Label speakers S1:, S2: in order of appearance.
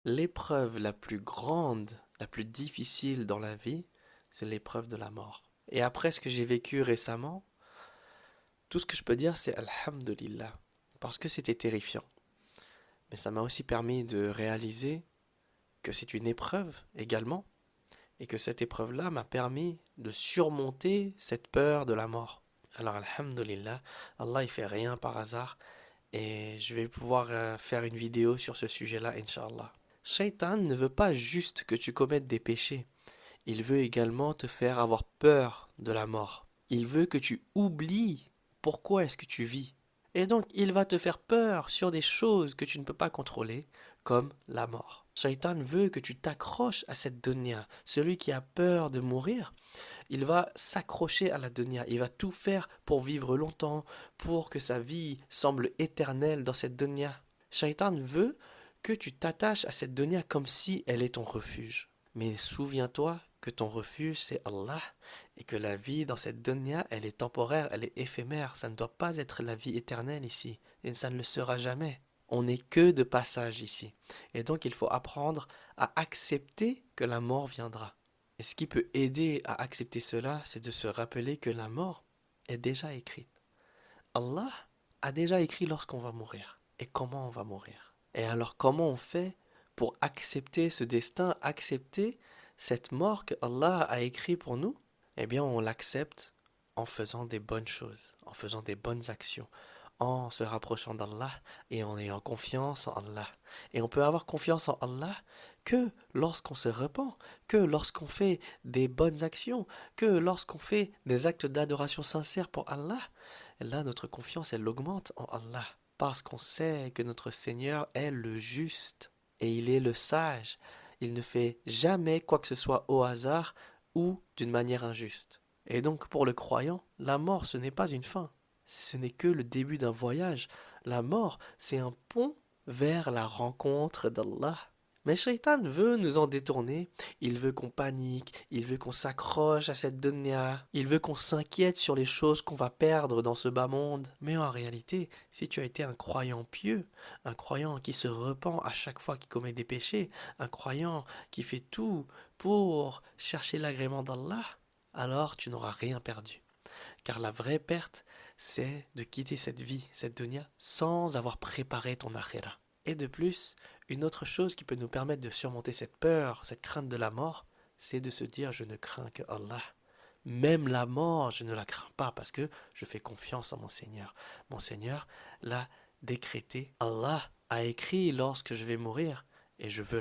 S1: l'épreuve la plus grande, la plus difficile dans la vie, c'est l'épreuve de la mort. Et après ce que j'ai vécu récemment, tout ce que je peux dire, c'est Alhamdulillah. Parce que c'était terrifiant. Mais ça m'a aussi permis de réaliser que c'est une épreuve également. Et que cette épreuve-là m'a permis de surmonter cette peur de la mort. Alors, Alhamdulillah, Allah il fait rien par hasard. Et je vais pouvoir faire une vidéo sur ce sujet-là, Inch'Allah. Shaitan ne veut pas juste que tu commettes des péchés. Il veut également te faire avoir peur de la mort. Il veut que tu oublies pourquoi est-ce que tu vis. Et donc, il va te faire peur sur des choses que tu ne peux pas contrôler, comme la mort. Shaitan veut que tu t'accroches à cette dunya. Celui qui a peur de mourir, il va s'accrocher à la dunya. Il va tout faire pour vivre longtemps, pour que sa vie semble éternelle dans cette dunya. Shaitan veut que tu t'attaches à cette dunya comme si elle est ton refuge. Mais souviens-toi que ton refuge, c'est Allah, et que la vie dans cette dunya, elle est temporaire, elle est éphémère. Ça ne doit pas être la vie éternelle ici, et ça ne le sera jamais. On n'est que de passage ici. Et donc il faut apprendre à accepter que la mort viendra. Et ce qui peut aider à accepter cela, c'est de se rappeler que la mort est déjà écrite. Allah a déjà écrit lorsqu'on va mourir et comment on va mourir. Et alors comment on fait pour accepter ce destin, accepter cette mort que Allah a écrit pour nous? Eh bien, on l'accepte en faisant des bonnes choses, en faisant des bonnes actions, en se rapprochant d'Allah et en ayant confiance en Allah. Et on peut avoir confiance en Allah que lorsqu'on se repent, que lorsqu'on fait des bonnes actions, que lorsqu'on fait des actes d'adoration sincère pour Allah. Et là, notre confiance, elle augmente en Allah. Parce qu'on sait que notre Seigneur est le juste et il est le sage. Il ne fait jamais quoi que ce soit au hasard ou d'une manière injuste. Et donc pour le croyant, la mort, ce n'est pas une fin. Ce n'est que le début d'un voyage. La mort, c'est un pont vers la rencontre d'Allah. Mais Shaitan veut nous en détourner, il veut qu'on panique, il veut qu'on s'accroche à cette dunya, il veut qu'on s'inquiète sur les choses qu'on va perdre dans ce bas monde. Mais en réalité, si tu as été un croyant pieux, un croyant qui se repent à chaque fois qu'il commet des péchés, un croyant qui fait tout pour chercher l'agrément d'Allah, alors tu n'auras rien perdu. Car la vraie perte, c'est de quitter cette vie, cette dunya, sans avoir préparé ton akhira. Et de plus, une autre chose qui peut nous permettre de surmonter cette peur, cette crainte de la mort, c'est de se dire je ne crains que Allah. Même la mort, je ne la crains pas parce que je fais confiance en mon Seigneur. Mon Seigneur l'a décrété. Allah a écrit lorsque je vais mourir et je veux